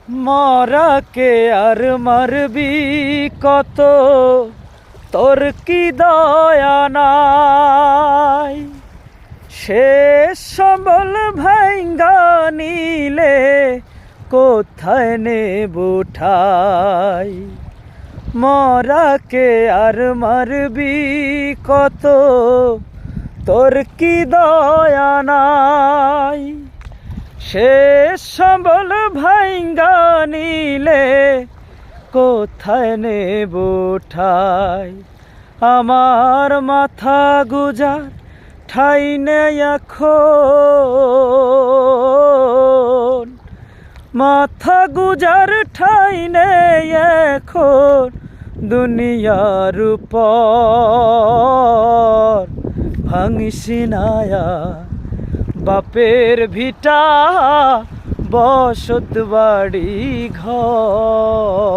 মরাকে আর মারবি কত, তোর কি দয়া নাই? শেষ সম্বল ভাঙ্গা নিলে কোথায় নেব ঠাই? মরাকে আর মারবি কত, তোর কি দয়া নাই? শেষ সম্বল ভাঙ্গা নিলে কোথায় নেব ঠাই? আমার মাথা গুজার ঠাই নেই এখন, মাথা গুজার ঠাই নেই এখন দুনিয়ার উপর। ভাঙিসি নায়া বাপের ভিটা, বসত বাড়ি ঘর।